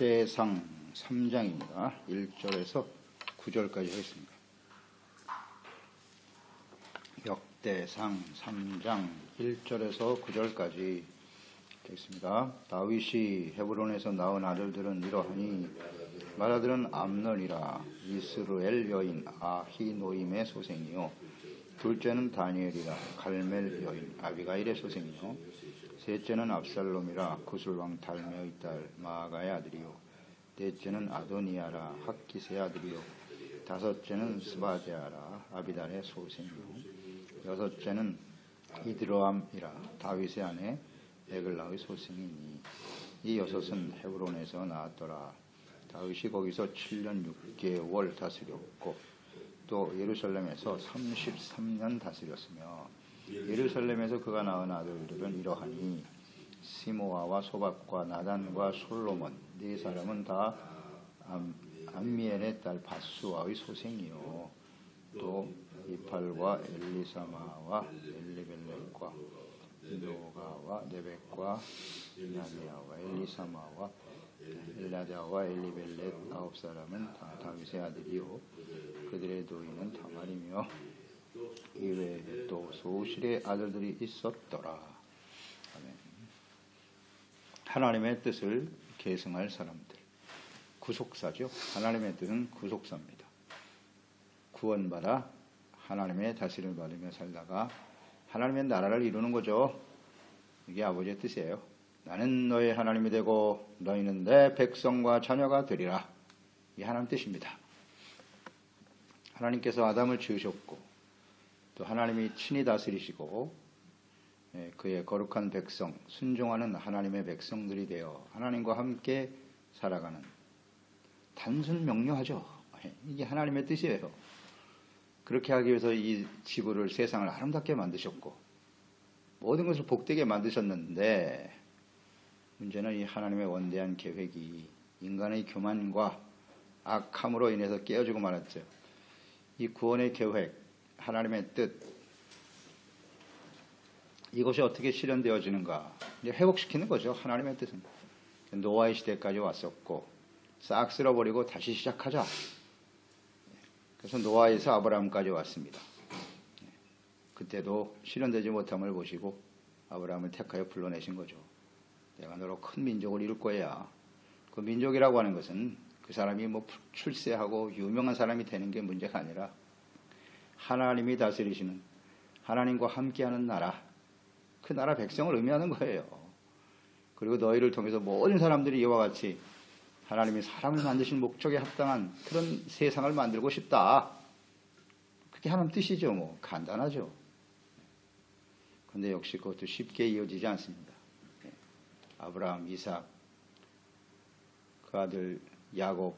역대상 3장입니다. 1절에서 9절까지 하겠습니다. 역대상 3장 1절에서 9절까지 되겠습니다. 다윗이 헤브론에서 낳은 아들들은 이러하니 맏아들은 암논이라 이스루엘 여인 아히노임의 소생이요 둘째는 다니엘이라 갈멜 여인 아비가일의 소생이요 셋째는 압살롬이라 구술왕 달메의 딸 마아가의 아들이요 넷째는 아도니아라 학기스의 아들이요 다섯째는 스바데아라 아비달의 소생이요 여섯째는 이드로암이라 다윗의 아내 에글라의 소생이니 이 여섯은 헤브론에서 나왔더라. 다윗이 거기서 7년 6개월 다스렸고 또 예루살렘에서 33년 다스렸으며 예루살렘에서 그가 낳은 아들들은 이러하니 시모아와 소박과 나단과 솔로몬 네 사람은 다 암미엘의 딸 바수아의 소생이요 또 이팔과 엘리사마와 엘리벨렉과 노가와 네벡과 나디아와 엘리사마와 엘라다와 엘리벨렉 9사람은 다 다윗의 아들이요 그들의 노인은 다말이며 이외에 또 소실의 아들들이 있었더라. 아멘. 하나님의 뜻을 계승할 사람들 구속사죠. 하나님의 뜻은 구속사입니다. 구원받아 하나님의 다스림을 받으며 살다가 하나님의 나라를 이루는 거죠. 이게 아버지의 뜻이에요. 나는 너의 하나님이 되고 너희는 내 백성과 자녀가 되리라. 이게 하나님 뜻입니다. 하나님께서 아담을 지으셨고 또 하나님이 친히 다스리시고 그의 거룩한 백성, 순종하는 하나님의 백성들이 되어 하나님과 함께 살아가는 단순 명료하죠. 이게 하나님의 뜻이에요. 그렇게 하기 위해서 이 지구를 세상을 아름답게 만드셨고 모든 것을 복되게 만드셨는데 문제는 이 하나님의 원대한 계획이 인간의 교만과 악함으로 인해서 깨어지고 말았죠. 이 구원의 계획, 하나님의 뜻 이것이 어떻게 실현되어지는가 이제 회복시키는 거죠. 하나님의 뜻은 노아의 시대까지 왔었고 싹 쓸어버리고 다시 시작하자. 그래서 노아에서 아브라함까지 왔습니다. 그때도 실현되지 못함을 보시고 아브라함을 택하여 불러내신 거죠. 내가 너로 큰 민족을 이룰 거야. 그 민족이라고 하는 것은 그 사람이 뭐 출세하고 유명한 사람이 되는 게 문제가 아니라 하나님이 다스리시는 하나님과 함께하는 나라, 그 나라 백성을 의미하는 거예요. 그리고 너희를 통해서 모든 사람들이 이와 같이 하나님이 사람을 만드신 목적에 합당한 그런 세상을 만들고 싶다. 그게 하나님 뜻이죠. 뭐 간단하죠. 그런데 역시 그것도 쉽게 이어지지 않습니다. 아브라함, 이삭, 그 아들 야곱,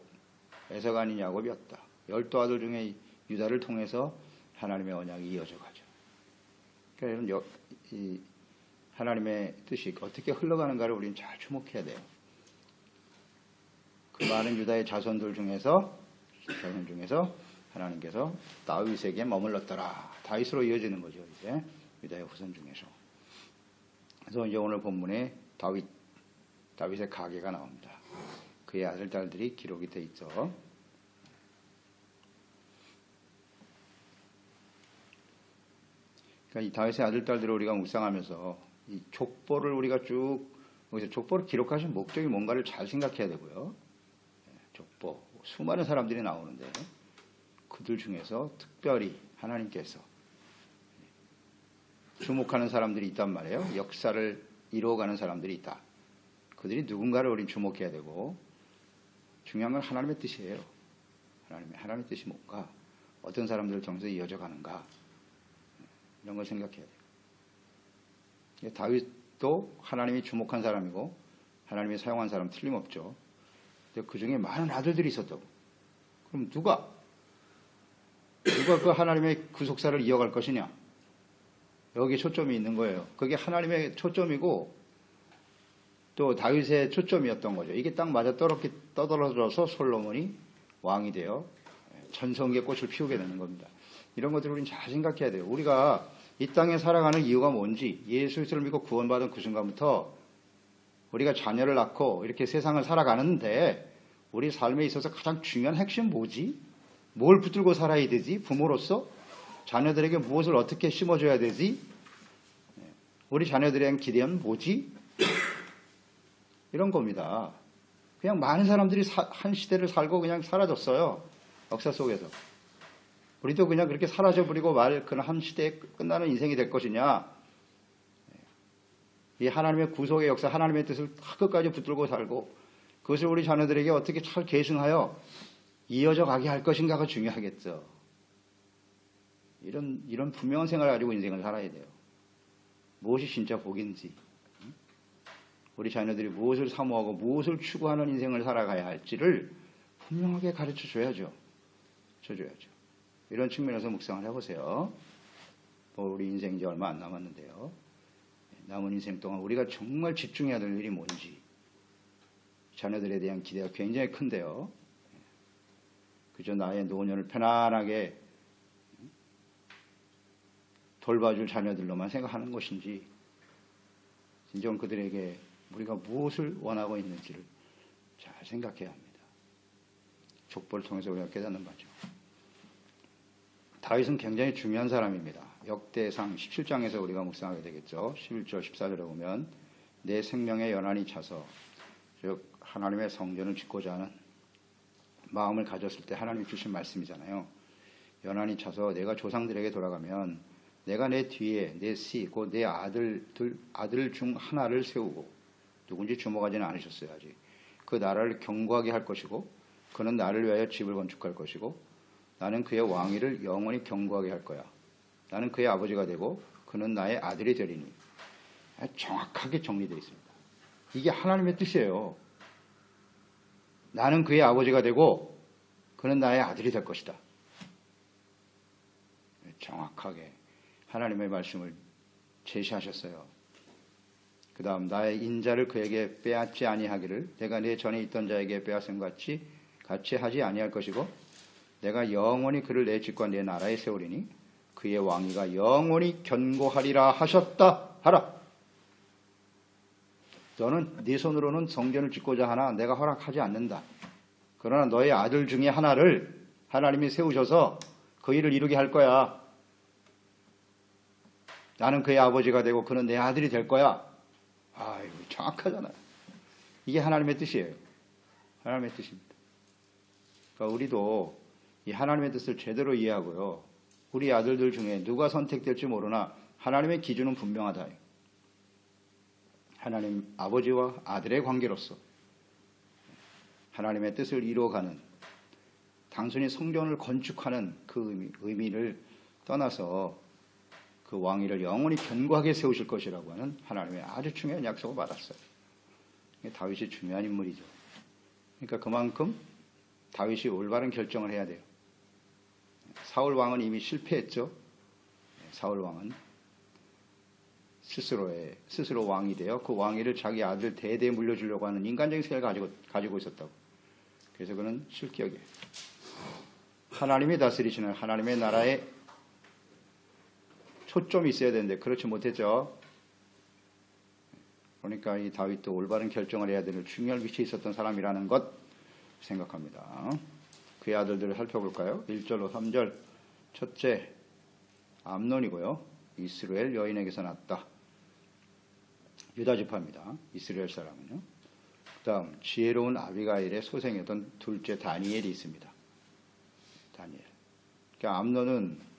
에서가 아닌 야곱이었다. 12 아들 중에 유다를 통해서 하나님의 언약이 이어져 가죠. 그러니까 이 하나님의 뜻이 어떻게 흘러가는가를 우리는 잘 주목해야 돼요. 그 많은 유다의 자손 중에서 하나님께서 다윗에게 머물렀더라. 다윗으로 이어지는 거죠. 이제 유다의 후손 중에서. 그래서 이제 오늘 본문에 다윗의 가계가 나옵니다. 그의 아들, 딸들이 기록이 돼 있죠. 그러니까 이 다윗의 아들, 딸들을 우리가 묵상하면서 이 족보를 우리가 쭉 여기서 족보를 기록하신 목적이 뭔가를 잘 생각해야 되고요. 족보 수많은 사람들이 나오는데 그들 중에서 특별히 하나님께서 주목하는 사람들이 있단 말이에요. 역사를 이루어가는 사람들이 있다. 그들이 누군가를 우린 주목해야 되고 중요한 건 하나님의 뜻이에요. 하나님의 뜻이 뭔가 어떤 사람들을 통해서 이어져 가는가 이런 걸 생각해야 돼요. 다윗도 하나님이 주목한 사람이고 하나님이 사용한 사람 틀림없죠. 그 중에 많은 아들들이 있었다고. 그럼 누가 그 하나님의 구속사를 이어갈 것이냐? 여기에 초점이 있는 거예요. 그게 하나님의 초점이고 또 다윗의 초점이었던 거죠. 이게 딱 맞아 떠들어져서 솔로몬이 왕이 되어 전성기의 꽃을 피우게 되는 겁니다. 이런 것들을 우리는 잘 생각해야 돼요. 우리가 이 땅에 살아가는 이유가 뭔지 예수 그리스도를 믿고 구원받은 그 순간부터 우리가 자녀를 낳고 이렇게 세상을 살아가는데 우리 삶에 있어서 가장 중요한 핵심 뭐지? 뭘 붙들고 살아야 되지? 부모로서 자녀들에게 무엇을 어떻게 심어줘야 되지? 우리 자녀들에 대한 기대는 뭐지? 이런 겁니다. 그냥 많은 사람들이 한 시대를 살고 그냥 사라졌어요. 역사 속에서. 우리도 그냥 그렇게 사라져버리고 그런 한 시대에 끝나는 인생이 될 것이냐? 이 하나님의 구속의 역사, 하나님의 뜻을 끝까지 붙들고 살고 그것을 우리 자녀들에게 어떻게 잘 계승하여 이어져 가게 할 것인가가 중요하겠죠. 이런 분명한 생각을 가지고 인생을 살아야 돼요. 무엇이 진짜 복인지, 우리 자녀들이 무엇을 사모하고 무엇을 추구하는 인생을 살아가야 할지를 분명하게 가르쳐 줘야죠. 이런 측면에서 묵상을 해보세요. 우리 인생 이제 얼마 안 남았는데요. 남은 인생 동안 우리가 정말 집중해야 될 일이 뭔지, 자녀들에 대한 기대가 굉장히 큰데요. 그저 나의 노년을 편안하게 돌봐줄 자녀들로만 생각하는 것인지, 진정 그들에게 우리가 무엇을 원하고 있는지를 잘 생각해야 합니다. 족보를 통해서 우리가 깨닫는 바죠. 다윗은 굉장히 중요한 사람입니다. 역대상 17장에서 우리가 묵상하게 되겠죠. 11절 14절에 보면 내 생명의 연한이 차서, 즉 하나님의 성전을 짓고자 하는 마음을 가졌을 때 하나님이 주신 말씀이잖아요. 연한이 차서 내가 조상들에게 돌아가면 내가 내 뒤에 내 씨, 곧 내 아들 중 하나를 세우고, 누군지 주목하지는 않으셨어요 아직. 그 나라를 견고하게 할 것이고 그는 나를 위하여 집을 건축할 것이고 나는 그의 왕위를 영원히 견고하게 할 거야. 나는 그의 아버지가 되고 그는 나의 아들이 되리니. 정확하게 정리되어 있습니다. 이게 하나님의 뜻이에요. 나는 그의 아버지가 되고 그는 나의 아들이 될 것이다. 정확하게 하나님의 말씀을 제시하셨어요. 그 다음 나의 인자를 그에게 빼앗지 아니하기를 내가 내 전에 있던 자에게 빼앗은 같이 하지 아니할 것이고 내가 영원히 그를 내 집과 내 나라에 세우리니 그의 왕위가 영원히 견고하리라 하셨다 하라. 너는 네 손으로는 성전을 짓고자 하나 내가 허락하지 않는다. 그러나 너의 아들 중에 하나를 하나님이 세우셔서 그 일을 이루게 할 거야. 나는 그의 아버지가 되고 그는 내 아들이 될 거야. 아이고, 정확하잖아요. 이게 하나님의 뜻이에요. 하나님의 뜻입니다. 그러니까 우리도 이 하나님의 뜻을 제대로 이해하고요. 우리 아들들 중에 누가 선택될지 모르나 하나님의 기준은 분명하다. 하나님 아버지와 아들의 관계로서 하나님의 뜻을 이루어가는, 단순히 성전을 건축하는 그 의미를 떠나서 그 왕위를 영원히 견고하게 세우실 것이라고 하는 하나님의 아주 중요한 약속을 받았어요. 다윗이 중요한 인물이죠. 그러니까 그만큼 다윗이 올바른 결정을 해야 돼요. 사울 왕은 이미 실패했죠. 사울 왕은 스스로 왕이 되어 그 왕위를 자기 아들 대대에 물려주려고 하는 인간적인 생각을 가지고 있었다고. 그래서 그는 실격이에요. 하나님이 다스리시는 하나님의 나라에 초점이 있어야 되는데 그렇지 못했죠. 그러니까 이 다윗도 올바른 결정을 해야 되는 중요한 위치에 있었던 사람이라는 것 생각합니다. 그의 아들들을 살펴볼까요? 1절로 3절. 첫째, 암논이고요. 이스라엘 여인에게서 났다. 유다 지파입니다. 이스라엘 사람은요. 그 다음 지혜로운 아비가일의 소생이었던 둘째 다니엘이 있습니다. 다니엘. 그러니까 암논은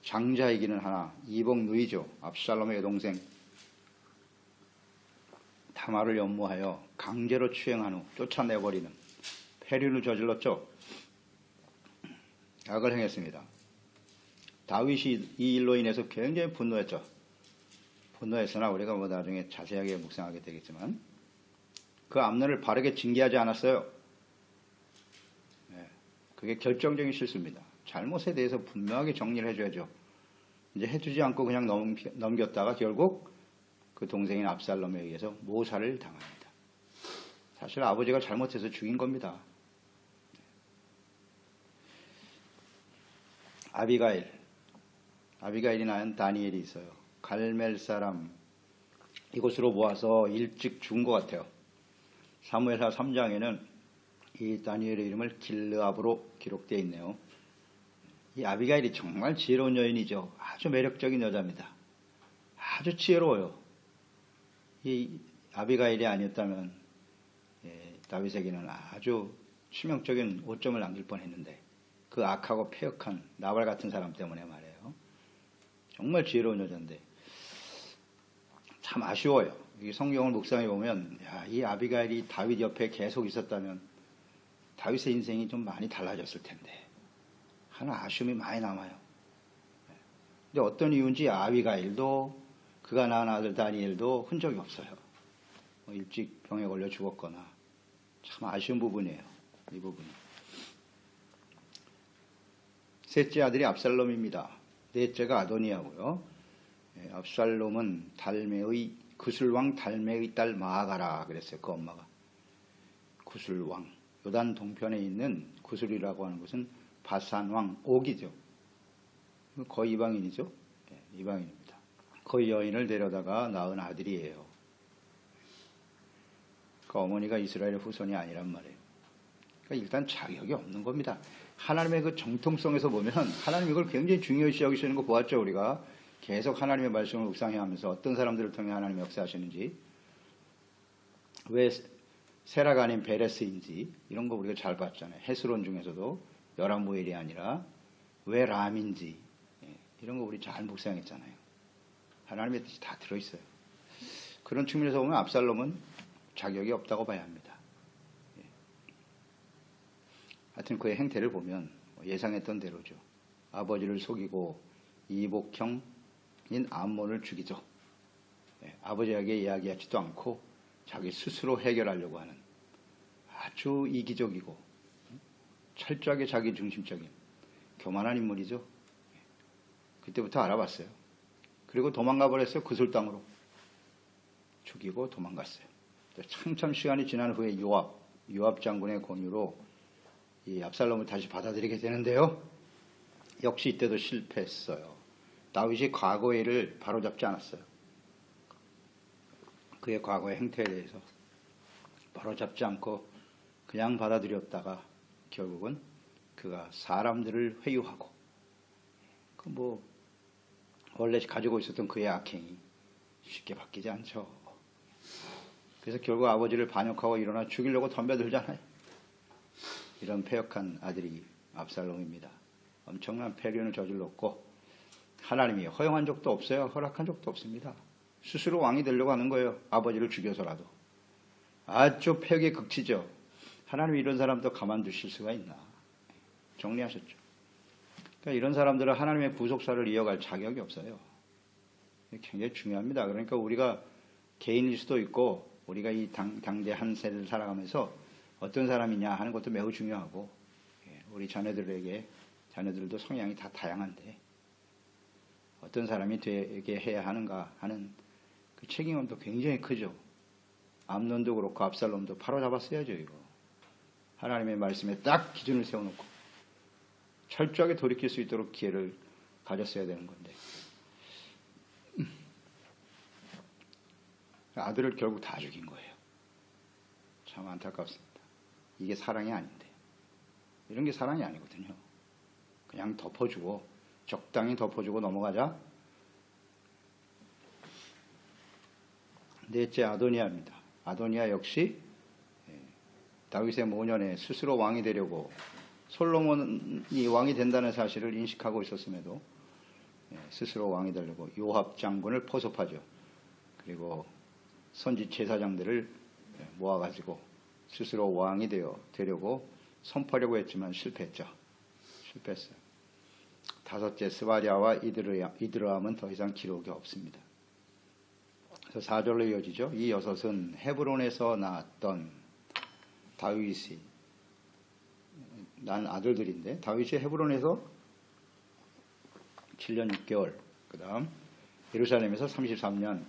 장자이기는 하나 이복 누이죠. 압살롬의 여동생 다말을 연모하여 강제로 추행한 후 쫓아내버리는 폐륜을 저질렀죠. 악을 행했습니다. 다윗이 이 일로 인해서 굉장히 분노했죠. 분노했으나 우리가 나중에 자세하게 묵상하게 되겠지만 그 암논을 바르게 징계하지 않았어요. 그게 결정적인 실수입니다. 잘못에 대해서 분명하게 정리를 해줘야죠. 이제 해주지 않고 그냥 넘겼다가 결국 그 동생인 압살롬에 의해서 모살을 당합니다. 사실 아버지가 잘못해서 죽인 겁니다. 아비가일이 낳은 다니엘이 있어요. 갈멜 사람 이곳으로 모아서 일찍 죽은 것 같아요. 사무엘하 3장에는 이 다니엘의 이름을 길르압으로 기록되어 있네요. 이 아비가일이 정말 지혜로운 여인이죠. 아주 매력적인 여자입니다. 아주 지혜로워요. 이 아비가일이 아니었다면 다윗에게는 아주 치명적인 오점을 남길 뻔했는데 그 악하고 폐역한 나발 같은 사람 때문에 말이에요. 정말 지혜로운 여자인데 참 아쉬워요. 이 성경을 묵상해 보면 이 아비가일이 다윗 옆에 계속 있었다면 다윗의 인생이 좀 많이 달라졌을 텐데 하는 아쉬움이 많이 남아요. 근데 어떤 이유인지 아비가일도 그가 낳은 아들 다니엘도 흔적이 없어요. 일찍 병에 걸려 죽었거나 참 아쉬운 부분이에요. 이 부분이. 셋째 아들이 압살롬입니다. 넷째가 아도니아고요. 압살롬은 달메의 구술왕 달메의 딸 마아가라 그랬어요. 그 엄마가. 구술왕. 요단 동편에 있는 구술이라고 하는 것은 바산왕 옥이죠. 거의 이방인이죠. 이방인입니다. 그 여인을 데려다가 낳은 아들이에요. 그 어머니가 이스라엘 후손이 아니란 말이에요. 그러니까 일단 자격이 없는 겁니다. 하나님의 그 정통성에서 보면 하나님 이걸 굉장히 중요시 여기시는 거 보았죠. 우리가 계속 하나님의 말씀을 묵상해 하면서 어떤 사람들을 통해 하나님이 역사하시는지, 왜 세라가 아닌 베레스인지 이런 거 우리가 잘 봤잖아요. 헤스론 중에서도 여라무엘이 아니라 왜 람인지 이런 거 우리 잘 묵상했잖아요. 하나님의 뜻이 다 들어있어요. 그런 측면에서 보면 압살롬은 자격이 없다고 봐야 합니다. 하여튼 그의 행태를 보면 예상했던 대로죠. 아버지를 속이고 이복형인 암몬을 죽이죠. 아버지에게 이야기하지도 않고 자기 스스로 해결하려고 하는 아주 이기적이고 철저하게 자기 중심적인 교만한 인물이죠. 그때부터 알아봤어요. 그리고 도망가 버렸어요. 구슬 땅으로. 죽이고 도망갔어요. 참참 시간이 지난 후에 요압 장군의 권유로 이 압살롬을 다시 받아들이게 되는데요. 역시 이때도 실패했어요. 다윗이 과거의 일을 바로잡지 않았어요. 그의 과거의 행태에 대해서 바로잡지 않고 그냥 받아들였다가 결국은 그가 사람들을 회유하고 원래 가지고 있었던 그의 악행이 쉽게 바뀌지 않죠. 그래서 결국 아버지를 반역하고 일어나 죽이려고 덤벼들잖아요. 이런 패역한 아들이 압살롬입니다. 엄청난 패륜을 저질렀고 하나님이 허용한 적도 없어요. 허락한 적도 없습니다. 스스로 왕이 되려고 하는 거예요. 아버지를 죽여서라도. 아주 패역의 극치죠. 하나님이 이런 사람도 가만두실 수가 있나. 정리하셨죠. 그러니까 이런 사람들은 하나님의 구속사를 이어갈 자격이 없어요. 굉장히 중요합니다. 그러니까 우리가 개인일 수도 있고 우리가 이 당대 한 세대를 살아가면서 어떤 사람이냐 하는 것도 매우 중요하고 우리 자녀들도 성향이 다 다양한데 어떤 사람이 되게 해야 하는가 하는 그 책임은 또 굉장히 크죠. 암논도 그렇고 압살롬도 바로 잡았어야죠. 이거 하나님의 말씀에 딱 기준을 세워놓고 철저하게 돌이킬 수 있도록 기회를 가졌어야 되는 건데 아들을 결국 다 죽인 거예요. 참 안타깝습니다. 이게 사랑이 아닌데 이런 게 사랑이 아니거든요. 그냥 덮어주고 적당히 덮어주고 넘어가자. 넷째 아도니아입니다. 아도니아 역시 다윗의 모년에 스스로 왕이 되려고 솔로몬이 왕이 된다는 사실을 인식하고 있었음에도 스스로 왕이 되려고 요압 장군을 포섭하죠. 그리고 선지 제사장들을 모아가지고 스스로 왕이 되려고 선포하려고 했지만 실패했죠. 실패했어요. 다섯째 스바랴와 이드르암은 더 이상 기록이 없습니다. 그래서 4절로 이어지죠. 이 여섯은 헤브론에서 낳았던 다윗이 난 아들들인데 다윗이 헤브론에서 7년 6개월 그 다음 예루살렘에서 33년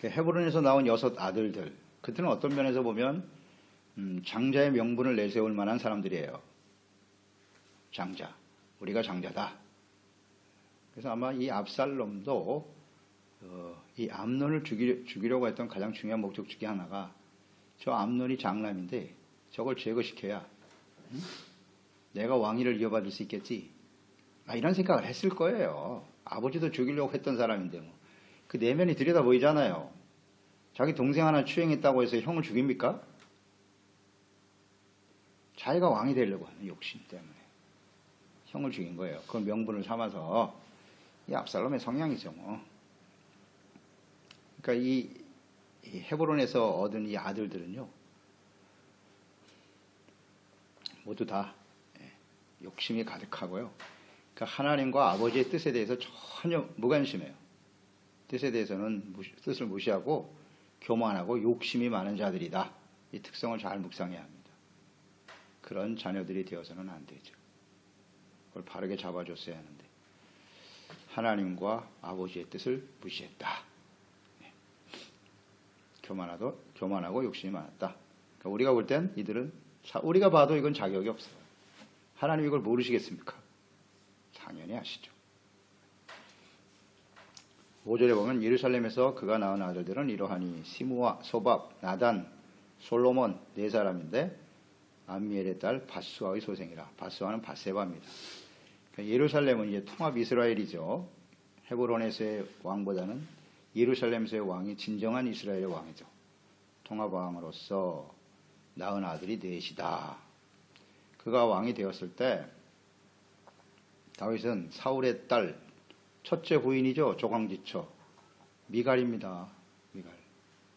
헤브론에서 나온 여섯 아들들 그들은 어떤 면에서 보면 장자의 명분을 내세울 만한 사람들이에요. 장자. 우리가 장자다. 그래서 아마 이 압살롬도 이 암논을 죽이려고 했던 가장 중요한 목적 중에 하나가 저 암논이 장남인데 저걸 제거시켜야 내가 왕위를 이어받을 수 있겠지. 이런 생각을 했을 거예요. 아버지도 죽이려고 했던 사람인데 뭐. 그 내면이 들여다 보이잖아요. 자기 동생 하나 추행했다고 해서 형을 죽입니까? 자기가 왕이 되려고 하는 욕심 때문에 형을 죽인 거예요. 그 명분을 삼아서. 이 압살롬의 성향이죠 뭐. 그러니까 이 헤브론에서 얻은 이 아들들은요 모두 다 욕심이 가득하고요. 그러니까 하나님과 아버지의 뜻에 대해서 전혀 무관심해요. 뜻에 대해서는 뜻을 무시하고 교만하고 욕심이 많은 자들이다. 이 특성을 잘 묵상해야 합니다. 그런 자녀들이 되어서는 안 되죠. 그걸 바르게 잡아줬어야 하는데 하나님과 아버지의 뜻을 무시했다. 교만하고 욕심이 많았다. 그러니까 우리가 볼 땐 이들은 우리가 봐도 이건 자격이 없어요. 하나님 이걸 모르시겠습니까? 당연히 아시죠. 5절에 보면 예루살렘에서 그가 낳은 아들들은 이러하니 시므와 소밥, 나단, 솔로몬 네 사람인데 암미엘의 딸 바수아의 소생이라. 바수아는 바세바입니다. 그러니까 예루살렘은 이제 통합 이스라엘이죠. 헤브론에서의 왕보다는 예루살렘에서의 왕이 진정한 이스라엘의 왕이죠. 통합 왕으로서 낳은 아들이 넷이다. 그가 왕이 되었을 때 다윗은 사울의 딸 첫째 부인이죠. 조강지처 미갈입니다. 미갈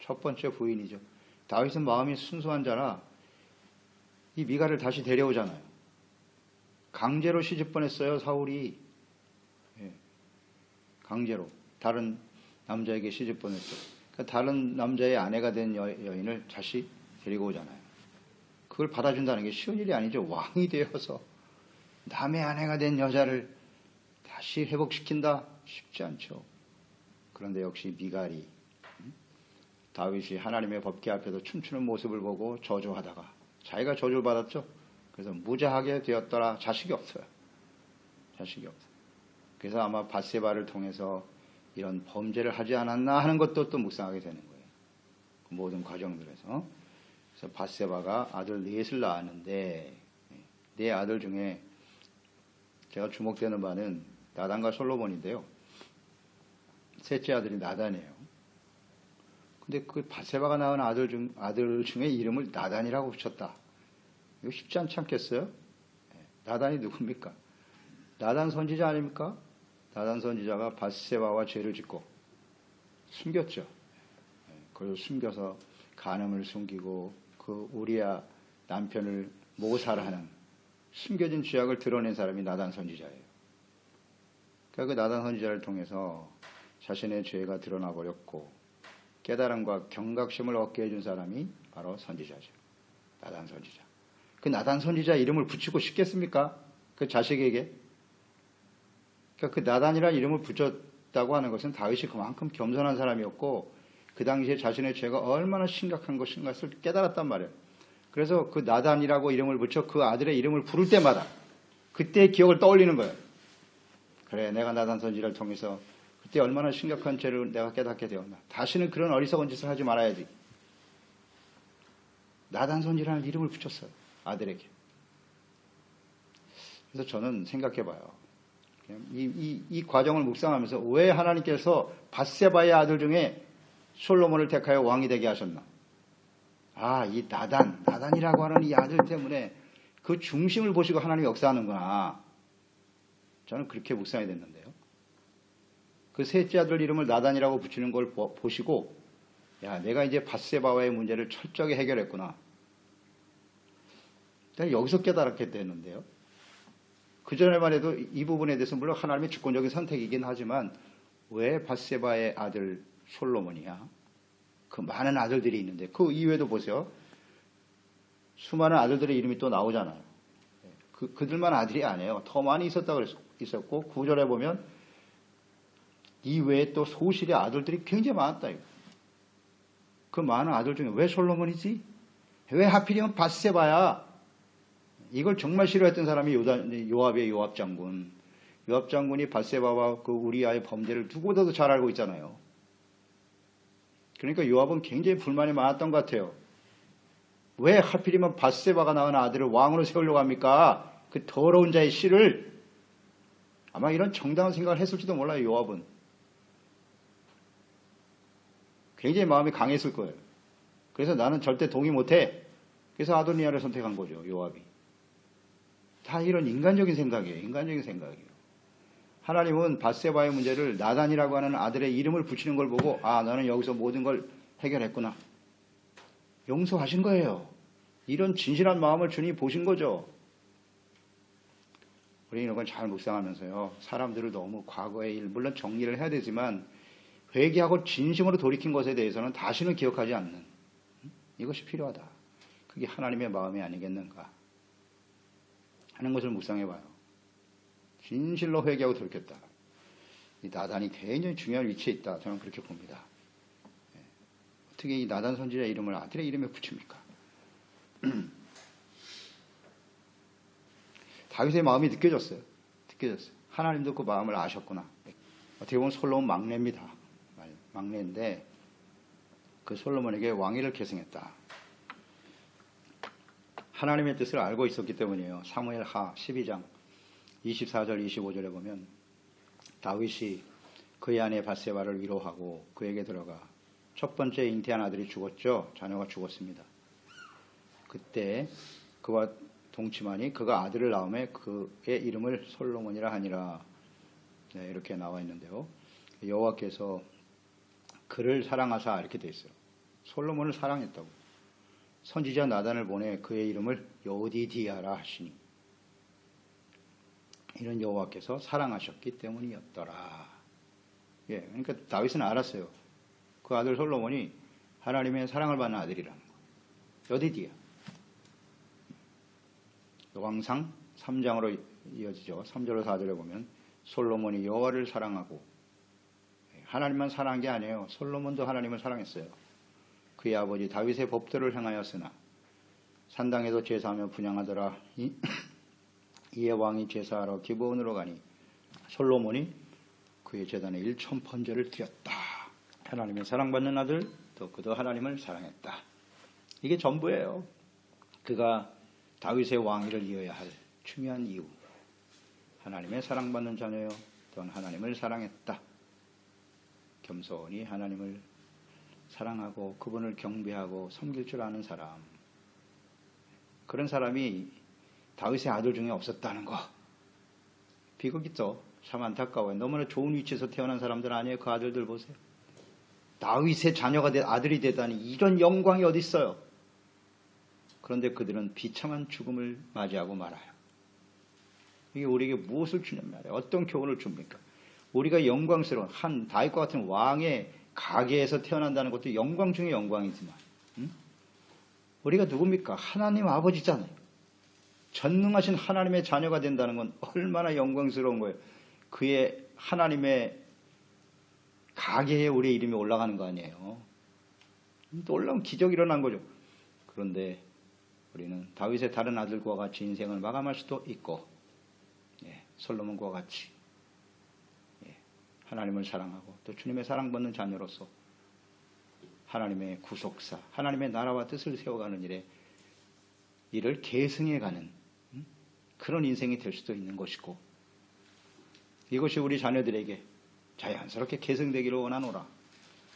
첫 번째 부인이죠. 다윗은 마음이 순수한 자라 이 미갈을 다시 데려오잖아요. 강제로 시집 보냈어요. 사울이. 강제로 다른 남자에게 시집 보냈죠. 그러니까 다른 남자의 아내가 된 여인을 다시 데리고 오잖아요. 그걸 받아준다는 게 쉬운 일이 아니죠. 왕이 되어서 남의 아내가 된 여자를 다시 회복시킨다? 쉽지 않죠. 그런데 역시 미갈이 다윗이 하나님의 법궤 앞에서 춤추는 모습을 보고 저주하다가 자기가 저주를 받았죠. 그래서 무자하게 되었더라. 자식이 없어요. 그래서 아마 밧세바를 통해서 이런 범죄를 하지 않았나 하는 것도 또 묵상하게 되는 거예요. 그 모든 과정들에서. 그래서 밧세바가 아들 넷을 낳았는데 네 아들 중에 제가 주목되는 바는 나단과 솔로몬인데요. 셋째 아들이 나단이에요. 근데 그 밧세바가 낳은 아들 중에 이름을 나단이라고 붙였다. 이거 쉽지 않지 않겠어요? 나단이 누굽니까? 나단 선지자 아닙니까? 나단 선지자가 밧세바와 죄를 짓고 숨겼죠. 그래서 숨겨서 간음을 숨기고 그 우리야 남편을 모살하는 숨겨진 죄악을 드러낸 사람이 나단 선지자예요. 그러니까 그 나단 선지자를 통해서 자신의 죄가 드러나 버렸고 깨달음과 경각심을 얻게 해준 사람이 바로 선지자죠. 나단 선지자. 그 나단 선지자 이름을 붙이고 싶겠습니까? 그 자식에게? 그러니까 그 나단이라는 이름을 붙였다고 하는 것은 다윗이 그만큼 겸손한 사람이었고 그 당시에 자신의 죄가 얼마나 심각한 것인가를 깨달았단 말이에요. 그래서 그 나단이라고 이름을 붙여 그 아들의 이름을 부를 때마다 그때의 기억을 떠올리는 거예요. 그래, 내가 나단 선지자를 통해서 그때 얼마나 심각한 죄를 내가 깨닫게 되었나. 다시는 그런 어리석은 짓을 하지 말아야지. 나단 선지라는 이름을 붙였어요. 아들에게. 그래서 저는 생각해봐요. 이 과정을 묵상하면서 왜 하나님께서 밧세바의 아들 중에 솔로몬을 택하여 왕이 되게 하셨나. 이 나단이라고 하는 이 아들 때문에 그 중심을 보시고 하나님이 역사하는구나. 저는 그렇게 묵상이 됐는데요. 그 셋째 아들 이름을 나단이라고 붙이는 걸 보시고 내가 이제 밧세바와의 문제를 철저하게 해결했구나. 내가 여기서 깨달았게 됐는데요. 그전에만 해도 이 부분에 대해서 물론 하나님의 주권적인 선택이긴 하지만 왜 밧세바의 아들 솔로몬이야? 그 많은 아들들이 있는데 그 이외에도 보세요. 수많은 아들들의 이름이 또 나오잖아요. 그들만 아들이 아니에요. 더 많이 있었고 9절에 보면 이 외에 또 소실의 아들들이 굉장히 많았다. 그 많은 아들 중에 왜 솔로몬이지? 왜 하필이면 밧세바야? 이걸 정말 싫어했던 사람이 요압의 요압 장군. 요압 장군이 밧세바와 그 우리아의 범죄를 누구보다도 잘 알고 있잖아요. 그러니까 요압은 굉장히 불만이 많았던 것 같아요. 왜 하필이면 밧세바가 낳은 아들을 왕으로 세우려고 합니까? 그 더러운 자의 씨를. 아마 이런 정당한 생각을 했을지도 몰라요, 요압은. 굉장히 마음이 강했을 거예요. 그래서 나는 절대 동의 못해. 그래서 아도니아를 선택한 거죠, 요압이. 다 이런 인간적인 생각이에요. 인간적인 생각이에요. 하나님은 밧세바의 문제를 나단이라고 하는 아들의 이름을 붙이는 걸 보고 아, 너는 여기서 모든 걸 해결했구나. 용서하신 거예요. 이런 진실한 마음을 주님이 보신 거죠. 우리는 이런 걸 잘 묵상하면서요. 사람들을 너무 과거의 일, 물론 정리를 해야 되지만 회개하고 진심으로 돌이킨 것에 대해서는 다시는 기억하지 않는 이것이 필요하다. 그게 하나님의 마음이 아니겠는가 하는 것을 묵상해봐요. 진실로 회개하고 돌이켰다. 이 나단이 굉장히 중요한 위치에 있다. 저는 그렇게 봅니다. 어떻게 이 나단 선지자 이름을 아들의 이름에 붙입니까? 다윗의 마음이 느껴졌어요. 하나님도 그 마음을 아셨구나. 어떻게 보면 솔로몬 막내입니다. 막내인데 그 솔로몬에게 왕위를 계승했다. 하나님의 뜻을 알고 있었기 때문이에요. 사무엘하 12장 24절 25절에 보면 다윗이 그의 아내 밧세바를 위로하고 그에게 들어가 첫 번째 잉태한 아들이 죽었죠. 자녀가 죽었습니다. 그때 그와 동치만이 그가 아들을 낳음에 그의 이름을 솔로몬이라 하니라. 네, 이렇게 나와 있는데요. 여호와께서 그를 사랑하사 이렇게 돼 있어요. 솔로몬을 사랑했다고. 선지자 나단을 보내 그의 이름을 여디디아라 하시니 이런 여호와께서 사랑하셨기 때문이었더라. 예, 그러니까 다윗은 알았어요. 그 아들 솔로몬이 하나님의 사랑을 받는 아들이라는 거예요. 여디디아. 왕상 3장으로 이어지죠. 3절로 4절에 보면 솔로몬이 여호와를 사랑하고 하나님만 사랑한 게 아니에요. 솔로몬도 하나님을 사랑했어요. 그의 아버지 다윗의 법도를 행하였으나 산당에도 제사하며 분향하더라. 이에 왕이 제사하러 기브온으로 가니 솔로몬이 그의 제단에 1000번제를 드렸다. 하나님의 사랑받는 아들, 또 그도 하나님을 사랑했다. 이게 전부예요. 그가 다윗의 왕위를 이어야 할 중요한 이유. 하나님의 사랑받는 자녀요. 또한 하나님을 사랑했다. 겸손히 하나님을 사랑하고 그분을 경배하고 섬길 줄 아는 사람. 그런 사람이 다윗의 아들 중에 없었다는 거. 비극이죠. 참 안타까워요. 너무나 좋은 위치에서 태어난 사람들 아니에요. 그 아들들 보세요. 다윗의 자녀가 아들이 되다니 이런 영광이 어디 있어요. 그런데 그들은 비참한 죽음을 맞이하고 말아요. 이게 우리에게 무엇을 주냔 말이에요. 어떤 교훈을 줍니까? 우리가 영광스러운 한 다윗과 같은 왕의 가계에서 태어난다는 것도 영광 중에 영광이지만 우리가 누굽니까? 하나님 아버지잖아요. 전능하신 하나님의 자녀가 된다는 건 얼마나 영광스러운 거예요. 그의 하나님의 가계에 우리의 이름이 올라가는 거 아니에요. 놀라운 기적이 일어난 거죠. 그런데 우리는 다윗의 다른 아들과 같이 인생을 마감할 수도 있고 솔로몬과 같이 하나님을 사랑하고 또 주님의 사랑받는 자녀로서 하나님의 구속사, 하나님의 나라와 뜻을 세워가는 일에 이를 계승해가는 그런 인생이 될 수도 있는 것이고 이것이 우리 자녀들에게 자연스럽게 계승되기를 원하노라.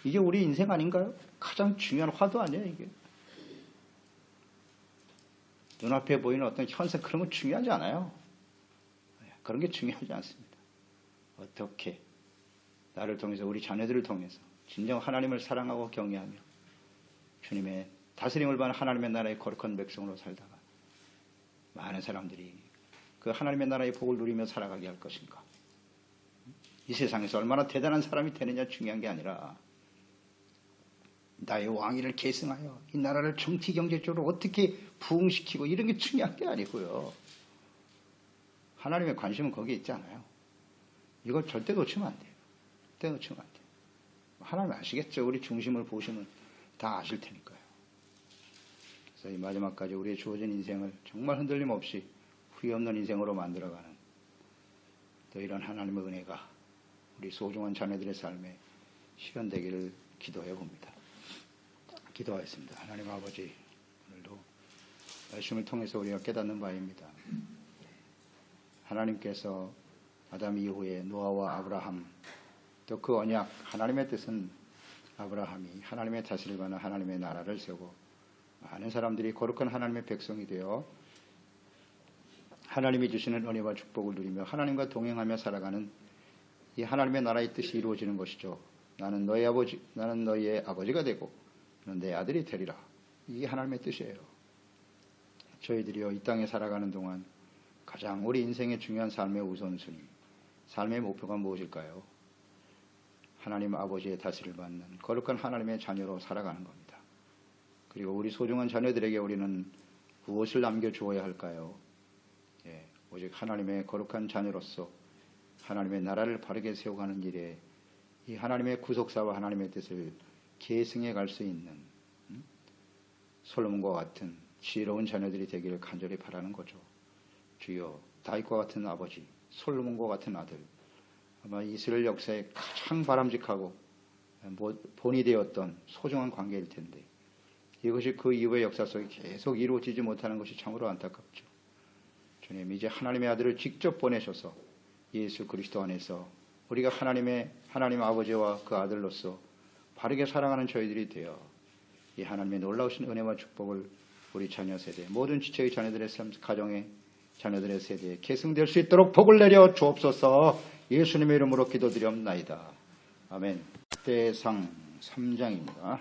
이게 우리 인생 아닌가요? 가장 중요한 화두 아니에요, 이게. 눈앞에 보이는 어떤 현상 그런 건 중요하지 않아요. 그런 게 중요하지 않습니다. 어떻게 나를 통해서 우리 자녀들을 통해서 진정 하나님을 사랑하고 경외하며 주님의 다스림을 받는 하나님의 나라의 거룩한 백성으로 살다가 많은 사람들이 그 하나님의 나라의 복을 누리며 살아가게 할 것인가. 이 세상에서 얼마나 대단한 사람이 되느냐 중요한 게 아니라 나의 왕위를 계승하여 이 나라를 정치 경제적으로 어떻게 부흥시키고 이런 게 중요한 게 아니고요. 하나님의 관심은 거기에 있지 않아요. 이걸 절대 놓치면 안 돼요. 절대 놓치면 안 돼요. 하나님 아시겠죠? 우리 중심을 보시면 다 아실 테니까요. 그래서 이 마지막까지 우리의 주어진 인생을 정말 흔들림 없이 후회 없는 인생으로 만들어가는 또 이런 하나님의 은혜가 우리 소중한 자녀들의 삶에 실현되기를 기도해 봅니다. 기도하겠습니다. 하나님 아버지, 오늘도 말씀을 통해서 우리가 깨닫는 바입니다. 하나님께서 아담 이후에 노아와 아브라함, 또 그 언약, 하나님의 뜻은 아브라함이 하나님의 다스릴 만한 하나님의 나라를 세우고 많은 사람들이 거룩한 하나님의 백성이 되어 하나님이 주시는 은혜와 축복을 누리며 하나님과 동행하며 살아가는 이 하나님의 나라의 뜻이 이루어지는 것이죠. 나는 너희의 아버지가 되고 너는 내 아들이 되리라. 이게 하나님의 뜻이에요. 저희들이요, 이 땅에 살아가는 동안 가장 우리 인생의 중요한 삶의 우선순위, 삶의 목표가 무엇일까요? 하나님 아버지의 다스림을 받는 거룩한 하나님의 자녀로 살아가는 겁니다. 그리고 우리 소중한 자녀들에게 우리는 무엇을 남겨주어야 할까요? 오직 하나님의 거룩한 자녀로서 하나님의 나라를 바르게 세워가는 일에 이 하나님의 구속사와 하나님의 뜻을 계승해 갈 수 있는 솔로몬과 같은 지혜로운 자녀들이 되기를 간절히 바라는 거죠. 주여, 다윗과 같은 아버지, 솔로몬과 같은 아들, 아마 이스라엘 역사에 가장 바람직하고 본이 되었던 소중한 관계일 텐데 이것이 그 이후의 역사 속에 계속 이루어지지 못하는 것이 참으로 안타깝죠. 주님, 이제 하나님의 아들을 직접 보내셔서 예수 그리스도 안에서 우리가 하나님 아버지와 그 아들로서 바르게 살아가는 저희들이 되어 이 하나님의 놀라우신 은혜와 축복을 우리 자녀 세대, 모든 지체의 자녀들의 삶, 가정의 자녀들의 세대에 계승될 수 있도록 복을 내려 주옵소서. 예수님의 이름으로 기도드리옵나이다. 아멘. 대상 3장입니다.